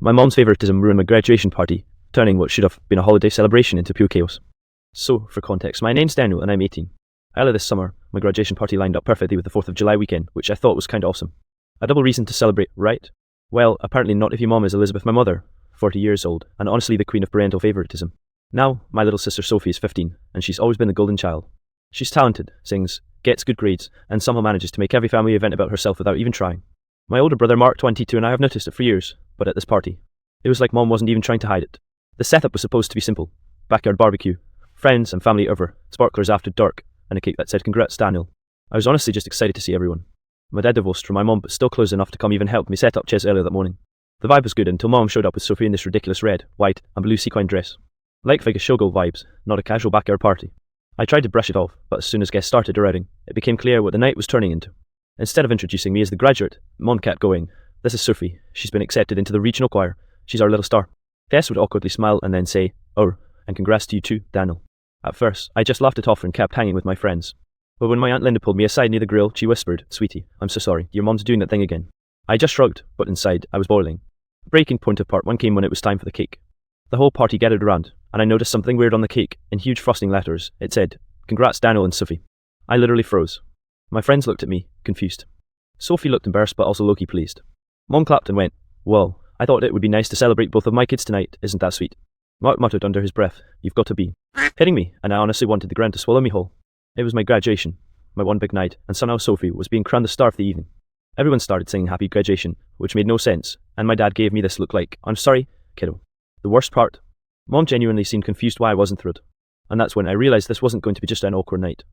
My mom's favoritism ruined my graduation party, turning what should have been a holiday celebration into pure chaos. So, for context, my name's Daniel and I'm 18. Earlier this summer, my graduation party lined up perfectly with the 4th of July weekend, which I thought was kinda awesome. A double reason to celebrate, right? Well, apparently not if your mom is Elizabeth, my mother, 40 years old, and honestly the queen of parental favoritism. Now, my little sister Sophie is 15, and she's always been the golden child. She's talented, sings, gets good grades, and somehow manages to make every family event about herself without even trying. My older brother Mark, 22, and I have noticed it for years, but at this party, it was like mom wasn't even trying to hide it. The setup was supposed to be simple. Backyard barbecue, friends and family over, sparklers after dark, and a cake that said congrats Daniel. I was honestly just excited to see everyone. My dad divorced from my mom, but still close enough to come even help me set up chairs earlier that morning. The vibe was good until mom showed up with Sophie in this ridiculous red, white and blue sequin dress. Like Vegas showgirl vibes, not a casual backyard party. I tried to brush it off, but as soon as guests started arriving, it became clear what the night was turning into. Instead of introducing me as the graduate, mom kept going, "This is Sophie. She's been accepted into the regional choir. She's our little star." Guests would awkwardly smile and then say, "Oh, and congrats to you too, Daniel." At first, I just laughed it off and kept hanging with my friends. But when my Aunt Linda pulled me aside near the grill, she whispered, "Sweetie, I'm so sorry. Your mom's doing that thing again." I just shrugged, but inside, I was boiling. Breaking point of part one came when it was time for the cake. The whole party gathered around, and I noticed something weird on the cake. In huge frosting letters, it said, "Congrats Daniel and Sophie." I literally froze. My friends looked at me, confused. Sophie looked embarrassed but also low-key pleased. Mom clapped and went, "Well, I thought it would be nice to celebrate both of my kids tonight, isn't that sweet?" Mark muttered under his breath, "You've got to be hitting me," and I honestly wanted the ground to swallow me whole. It was my graduation, my one big night, and somehow Sophie was being crowned the star of the evening. Everyone started singing happy graduation, which made no sense, and my dad gave me this look like, "I'm sorry, kiddo." The worst part? Mom genuinely seemed confused why I wasn't thrilled. And that's when I realised this wasn't going to be just an awkward night.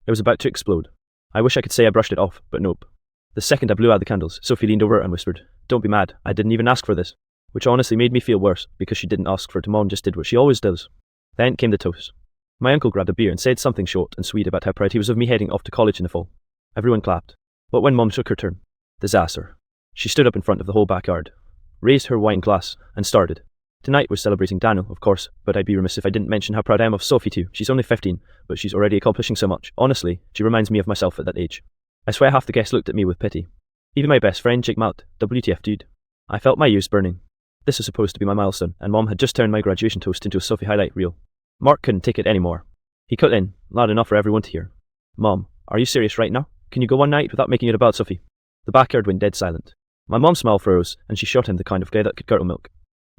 It was about to explode. I wish I could say I brushed it off, but nope. The second I blew out the candles, Sophie leaned over and whispered, "Don't be mad, I didn't even ask for this." Which honestly made me feel worse, because she didn't ask for it, Mom just did what she always does. Then came the toast. My uncle grabbed a beer and said something short and sweet about how proud he was of me heading off to college in the fall. Everyone clapped. But when Mom took her turn, disaster. She stood up in front of the whole backyard, raised her wine glass, and started. Tonight we're celebrating Daniel, of course, but I'd be remiss if I didn't mention how proud I am of Sophie too. She's only 15, but she's already accomplishing so much. Honestly, she reminds me of myself at that age. I swear half the guests looked at me with pity. Even my best friend Jake Mount, WTF dude. I felt my ears burning. This was supposed to be my milestone, and Mom had just turned my graduation toast into a Sophie highlight reel. Mark couldn't take it anymore. He cut in, loud enough for everyone to hear. "Mom, are you serious right now? Can you go one night without making it about Sophie?" The backyard went dead silent. My mom's smile froze, and she shot him the kind of guy that could curdle milk.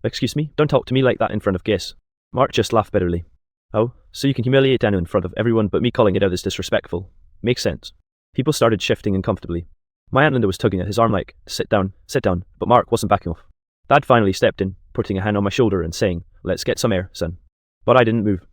"Excuse me, don't talk to me like that in front of guests." Mark just laughed bitterly. "Oh, so you can humiliate Daniel in front of everyone, but me calling it out is disrespectful. Makes sense." People started shifting uncomfortably. My Aunt Linda was tugging at his arm like, sit down, but Mark wasn't backing off. Dad finally stepped in, putting a hand on my shoulder and saying, "Let's get some air, son." But I didn't move.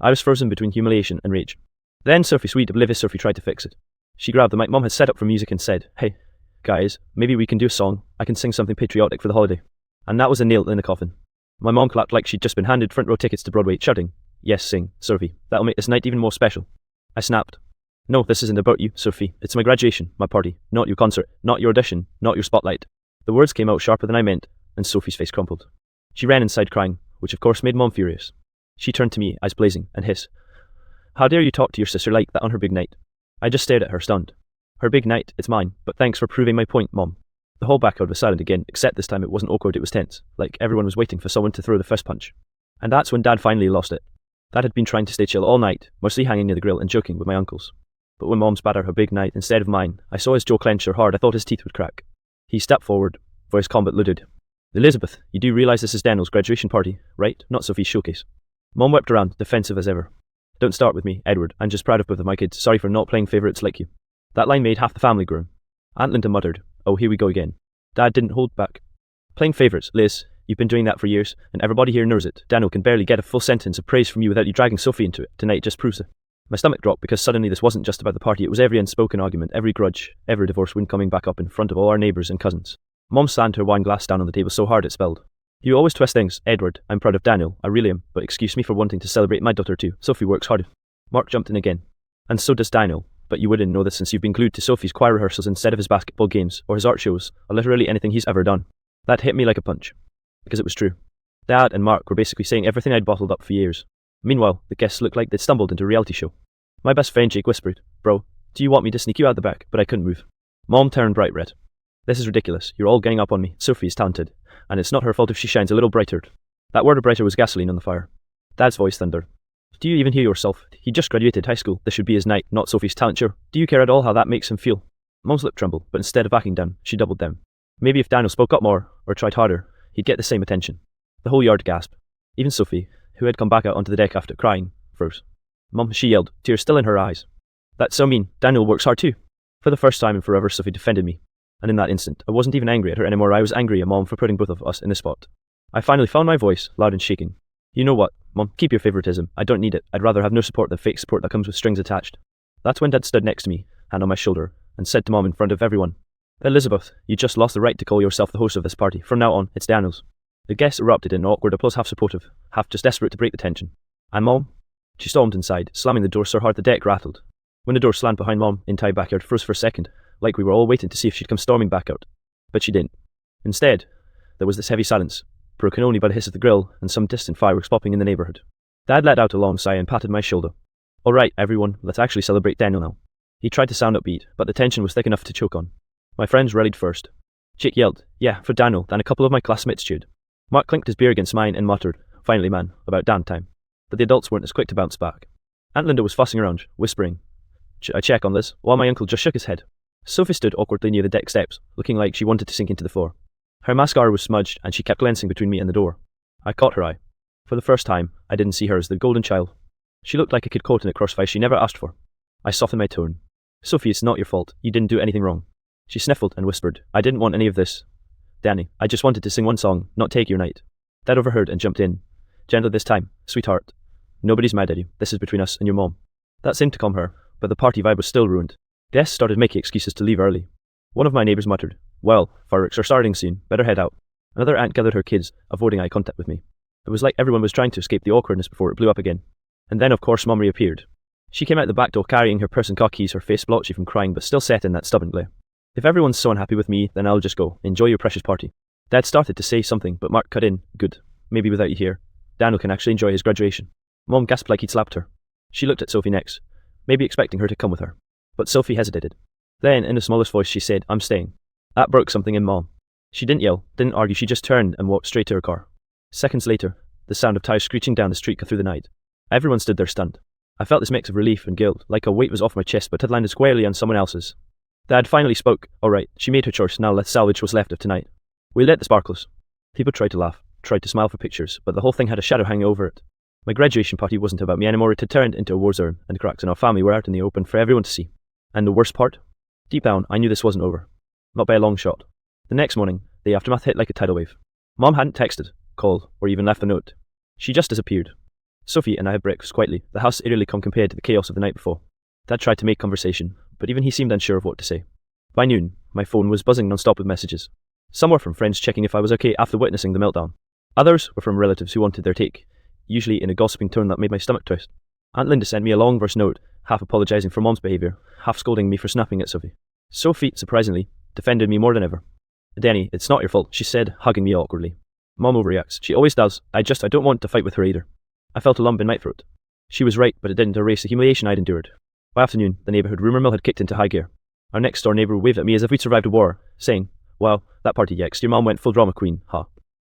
I was frozen between humiliation and rage. Then Sophie, sweet, oblivious Sophie, tried to fix it. She grabbed the mic Mom had set up for music and said, "Hey, guys, maybe we can do a song. I can sing something patriotic for the holiday." And that was a nail in the coffin. My mom clapped like she'd just been handed front row tickets to Broadway, shouting, "Yes, sing, Sophie. That'll make this night even more special." I snapped. "No, this isn't about you, Sophie. It's my graduation, my party, not your concert, not your audition, not your spotlight." The words came out sharper than I meant, and Sophie's face crumpled. She ran inside crying, which of course made Mom furious. She turned to me, eyes blazing, and hissed, "How dare you talk to your sister like that on her big night?" I just stared at her, stunned. "Her big night, it's mine, but thanks for proving my point, Mom." The whole backyard was silent again, except this time it wasn't awkward, it was tense, like everyone was waiting for someone to throw the first punch. And that's when Dad finally lost it. Dad had been trying to stay chill all night, mostly hanging near the grill and joking with my uncles. But when Mom spat out her big night instead of mine, I saw his jaw clench so hard I thought his teeth would crack. He stepped forward, voice calm but livid. "Elizabeth, you do realise this is Daniel's graduation party, right? Not Sophie's showcase." Mom whipped around, defensive as ever. "Don't start with me, Edward. I'm just proud of both of my kids. Sorry for not playing favourites like you." That line made half the family groan. Aunt Linda muttered, "Oh, here we go again." Dad didn't hold back. "Playing favourites, Liz. You've been doing that for years, and everybody here knows it. Daniel can barely get a full sentence of praise from you without you dragging Sophie into it. Tonight just proves it." My stomach dropped because suddenly this wasn't just about the party, it was every unspoken argument, every grudge, every divorce wound coming back up in front of all our neighbours and cousins. Mom slammed her wine glass down on the table so hard it spilled. "You always twist things, Edward. I'm proud of Daniel, I really am, but excuse me for wanting to celebrate my daughter too. Sophie works hard." Mark jumped in again. "And so does Daniel. But you wouldn't know this since you've been glued to Sophie's choir rehearsals instead of his basketball games, or his art shows, or literally anything he's ever done." That hit me like a punch. Because it was true. Dad and Mark were basically saying everything I'd bottled up for years. Meanwhile, the guests looked like they'd stumbled into a reality show. My best friend Jake whispered, "Bro, do you want me to sneak you out the back?" But I couldn't move. Mom turned bright red. This is ridiculous. You're all ganging up on me. Sophie is talented, and it's not her fault if she shines a little brighter. That word of brighter was gasoline on the fire. Dad's voice thundered. Do you even hear yourself? He just graduated high school. This should be his night, not Sophie's talent show. Do you care at all how that makes him feel? Mom's lip trembled, but instead of backing down, she doubled down. Maybe if Daniel spoke up more, or tried harder, he'd get the same attention. The whole yard gasped. Even Sophie, who had come back out onto the deck after crying, froze. Mom, she yelled, tears still in her eyes. That's so mean. Daniel works hard too. For the first time in forever, Sophie defended me. And in that instant, I wasn't even angry at her anymore. I was angry at Mom for putting both of us in the spot. I finally found my voice, loud and shaking. You know what, Mom, keep your favoritism. I don't need it. I'd rather have no support than fake support that comes with strings attached. That's when Dad stood next to me, hand on my shoulder, and said to Mom in front of everyone, Elizabeth, you just lost the right to call yourself the host of this party. From now on, it's Daniel's. The guests erupted in awkward applause, half supportive, half just desperate to break the tension. And Mom? She stormed inside, slamming the door so hard the deck rattled. When the door slammed behind Mom, entire backyard froze for a second, like we were all waiting to see if she'd come storming back out. But she didn't. Instead, there was this heavy silence, broken only by the hiss of the grill and some distant fireworks popping in the neighbourhood. Dad let out a long sigh and patted my shoulder. All right, everyone, let's actually celebrate Daniel now. He tried to sound upbeat, but the tension was thick enough to choke on. My friends rallied first. Jake yelled, yeah, for Daniel, then a couple of my classmates cheered. Mark clinked his beer against mine and muttered, finally man, about damn time. But the adults weren't as quick to bounce back. Aunt Linda was fussing around, whispering, I check on this, while my uncle just shook his head. Sophie stood awkwardly near the deck steps, looking like she wanted to sink into the floor. Her mascara was smudged, and she kept glancing between me and the door. I caught her eye. For the first time, I didn't see her as the golden child. She looked like a kid caught in a crossfire she never asked for. I softened my tone. Sophie, it's not your fault. You didn't do anything wrong. She sniffled and whispered, I didn't want any of this. Danny, I just wanted to sing one song, not take your night. Dad overheard and jumped in. Gently this time, sweetheart. Nobody's mad at you. This is between us and your mom. That seemed to calm her, but the party vibe was still ruined. Guests started making excuses to leave early. One of my neighbours muttered, well, fireworks are starting soon, better head out. Another aunt gathered her kids, avoiding eye contact with me. It was like everyone was trying to escape the awkwardness before it blew up again. And then of course Mom reappeared. She came out the back door carrying her purse and car keys, her face blotchy from crying but still set in that stubborn glare. If everyone's so unhappy with me, then I'll just go. Enjoy your precious party. Dad started to say something, but Mark cut in. Good. Maybe without you here, Daniel can actually enjoy his graduation. Mom gasped like he'd slapped her. She looked at Sophie next, maybe expecting her to come with her. But Sophie hesitated. Then, in the smallest voice, she said, I'm staying. That broke something in Mom. She didn't yell, didn't argue, she just turned and walked straight to her car. Seconds later, the sound of tires screeching down the street cut through the night. Everyone stood there stunned. I felt this mix of relief and guilt, like a weight was off my chest but had landed squarely on someone else's. Dad finally spoke. All right, she made her choice, now let's salvage what's left of tonight. We lit the sparklers. People tried to laugh, tried to smile for pictures, but the whole thing had a shadow hanging over it. My graduation party wasn't about me anymore, it had turned into a war zone, and the cracks in our family were out in the open for everyone to see. And the worst part? Deep down, I knew this wasn't over. Not by a long shot. The next morning, the aftermath hit like a tidal wave. Mom hadn't texted, called, or even left a note. She just disappeared. Sophie and I had breakfast quietly, the house eerily calm compared to the chaos of the night before. Dad tried to make conversation, but even he seemed unsure of what to say. By noon, my phone was buzzing non-stop with messages. Some were from friends checking if I was okay after witnessing the meltdown. Others were from relatives who wanted their take, usually in a gossiping tone that made my stomach twist. Aunt Linda sent me a long verse note, half apologising for Mom's behaviour, half scolding me for snapping at Sophie. Sophie, surprisingly, defended me more than ever. Danny, it's not your fault, she said, hugging me awkwardly. Mom overreacts. She always does. I don't want to fight with her either. I felt a lump in my throat. She was right, but it didn't erase the humiliation I'd endured. By afternoon, the neighbourhood rumour mill had kicked into high gear. Our next door neighbour waved at me as if we'd survived a war, saying, well, that party yexed, your mom went full drama queen, ha.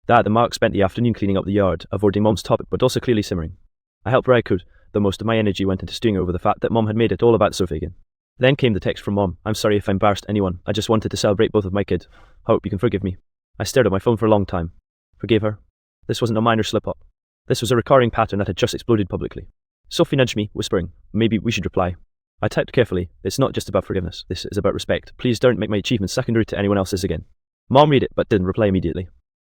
Dad and Mark spent the afternoon cleaning up the yard, avoiding Mom's topic but also clearly simmering. I helped where I could, though most of my energy went into stewing over the fact that Mom had made it all about Sophie again. Then came the text from Mom. I'm sorry if I embarrassed anyone. I just wanted to celebrate both of my kids. Hope you can forgive me. I stared at my phone for a long time. Forgave her? This wasn't a minor slip-up. This was a recurring pattern that had just exploded publicly. Sophie nudged me, whispering, maybe we should reply. I typed carefully, it's not just about forgiveness, this is about respect. Please don't make my achievements secondary to anyone else's again. Mom read it, but didn't reply immediately.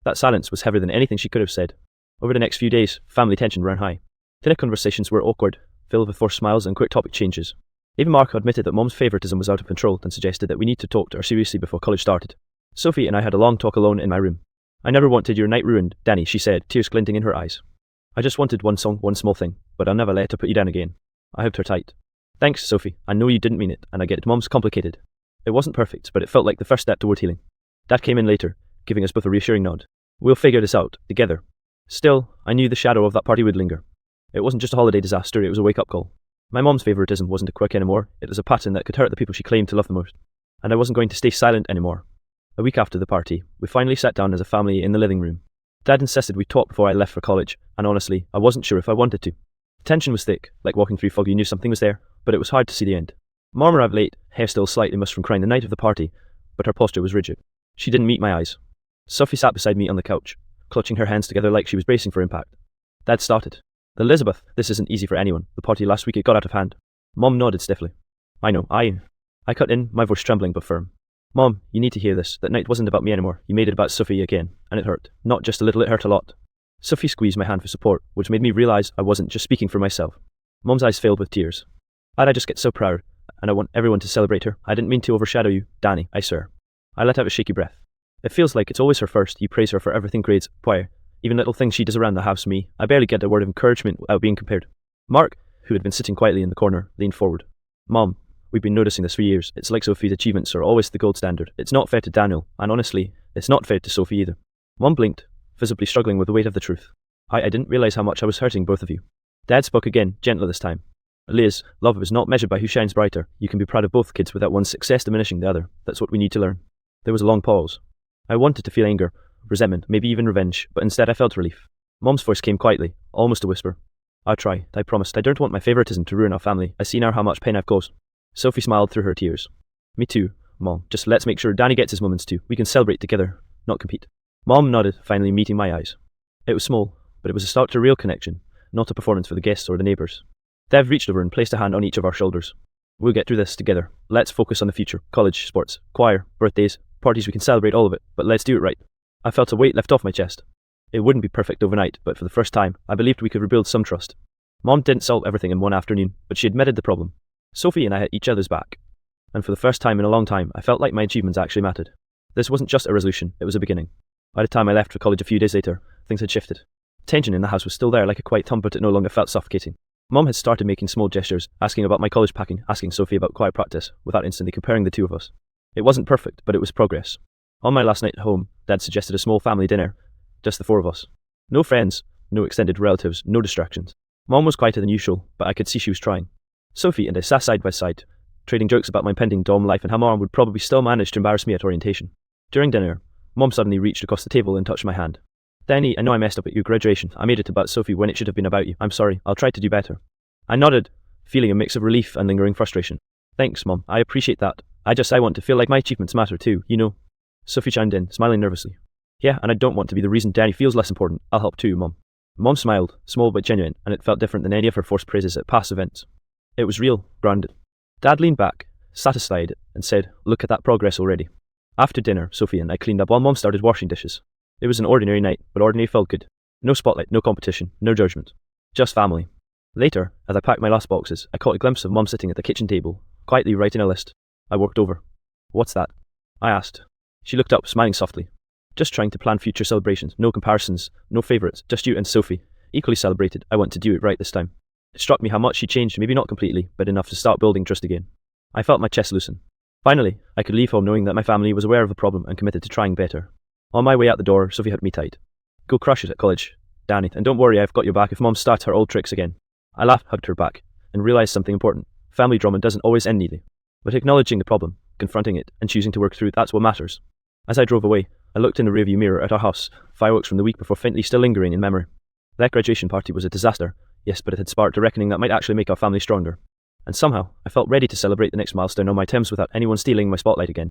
That silence was heavier than anything she could have said. Over the next few days, family tension ran high. Dinner conversations were awkward, filled with forced smiles and quick topic changes. Even Mark admitted that Mom's favoritism was out of control and suggested that we need to talk to her seriously before college started. Sophie and I had a long talk alone in my room. I never wanted your night ruined, Danny, she said, tears glinting in her eyes. I just wanted one song, one small thing, but I'll never let her put you down again. I hugged her tight. Thanks, Sophie. I know you didn't mean it, and I get it. Mom's complicated. It wasn't perfect, but it felt like the first step toward healing. Dad came in later, giving us both a reassuring nod. We'll figure this out, together. Still, I knew the shadow of that party would linger. It wasn't just a holiday disaster, it was a wake-up call. My mom's favoritism wasn't a quirk anymore, it was a pattern that could hurt the people she claimed to love the most. And I wasn't going to stay silent anymore. A week after the party, we finally sat down as a family in the living room. Dad insisted we talk before I left for college, and honestly, I wasn't sure if I wanted to. The tension was thick, like walking through fog. You knew something was there, but it was hard to see the end. Mom arrived late, hair still slightly mussed from crying the night of the party, but her posture was rigid. She didn't meet my eyes. Sophie sat beside me on the couch, clutching her hands together like she was bracing for impact. Dad started. Elizabeth, this isn't easy for anyone. The party last week, it got out of hand. Mom nodded stiffly. I know, I cut in, my voice trembling but firm. Mom, you need to hear this. That night wasn't about me anymore. You made it about Sophie again, and it hurt. Not just a little, it hurt a lot. Sophie squeezed my hand for support, which made me realize I wasn't just speaking for myself. Mom's eyes filled with tears. I just get so proud, and I want everyone to celebrate her. I didn't mean to overshadow you, Danny, I swear. I let out a shaky breath. It feels like it's always her first. You praise her for everything, grades, choir, even little things she does around the house. Me, I barely get a word of encouragement without being compared. Mark, who had been sitting quietly in the corner, leaned forward. Mom, we've been noticing this for years. It's like Sophie's achievements are always the gold standard. It's not fair to Daniel, and honestly, it's not fair to Sophie either. Mom blinked, visibly struggling with the weight of the truth. I didn't realize how much I was hurting both of you. Dad spoke again, gentler this time. Liz, love is not measured by who shines brighter. You can be proud of both kids without one's success diminishing the other. That's what we need to learn. There was a long pause. I wanted to feel anger, resentment, maybe even revenge, but instead I felt relief. Mom's voice came quietly, almost a whisper. I'll try, I promised. I don't want my favoritism to ruin our family. I see now how much pain I've caused. Sophie smiled through her tears. Me too, Mom. Just let's make sure Danny gets his moments too. We can celebrate together, not compete. Mom nodded, finally meeting my eyes. It was small, but it was a start to real connection, not a performance for the guests or the neighbours. Dev reached over and placed a hand on each of our shoulders. We'll get through this together. Let's focus on the future. College, sports, choir, birthdays, parties, we can celebrate all of it, but let's do it right. I felt a weight lift off my chest. It wouldn't be perfect overnight, but for the first time, I believed we could rebuild some trust. Mom didn't solve everything in one afternoon, but she admitted the problem. Sophie and I had each other's back. And for the first time in a long time, I felt like my achievements actually mattered. This wasn't just a resolution, it was a beginning. By the time I left for college a few days later, things had shifted. Tension in the house was still there like a quiet thumb, but it no longer felt suffocating. Mom had started making small gestures, asking about my college packing, asking Sophie about choir practice, without instantly comparing the two of us. It wasn't perfect, but it was progress. On my last night at home, Dad suggested a small family dinner, just the four of us. No friends, no extended relatives, no distractions. Mom was quieter than usual, but I could see she was trying. Sophie and I sat side by side, trading jokes about my impending dorm life and how Mom would probably still manage to embarrass me at orientation. During dinner, Mom suddenly reached across the table and touched my hand. Danny, I know I messed up at your graduation. I made it about Sophie when it should have been about you. I'm sorry. I'll try to do better. I nodded, feeling a mix of relief and lingering frustration. Thanks, Mom. I appreciate that. I want to feel like my achievements matter too, you know. Sophie chimed in, smiling nervously. Yeah, and I don't want to be the reason Danny feels less important. I'll help too, Mom. Mom smiled, small but genuine, and it felt different than any of her forced praises at past events. It was real, grounded. Dad leaned back, satisfied, and said, look at that progress already. After dinner, Sophie and I cleaned up while Mom started washing dishes. It was an ordinary night, but ordinary felt good. No spotlight, no competition, no judgment. Just family. Later, as I packed my last boxes, I caught a glimpse of Mom sitting at the kitchen table, quietly writing a list. I walked over. What's that? I asked. She looked up, smiling softly. Just trying to plan future celebrations. No comparisons, no favourites, just you and Sophie. Equally celebrated. I want to do it right this time. It struck me how much she changed, maybe not completely, but enough to start building trust again. I felt my chest loosen. Finally, I could leave home knowing that my family was aware of the problem and committed to trying better. On my way out the door, Sophie hugged me tight. Go crush it at college, Danny, and don't worry, I've got your back if Mom starts her old tricks again. I laughed, hugged her back, and realised something important. Family drama doesn't always end neatly. But acknowledging the problem, confronting it, and choosing to work through it, that's what matters. As I drove away, I looked in the rearview mirror at our house, fireworks from the week before faintly still lingering in memory. That graduation party was a disaster, yes, but it had sparked a reckoning that might actually make our family stronger. And somehow, I felt ready to celebrate the next milestone on my terms without anyone stealing my spotlight again.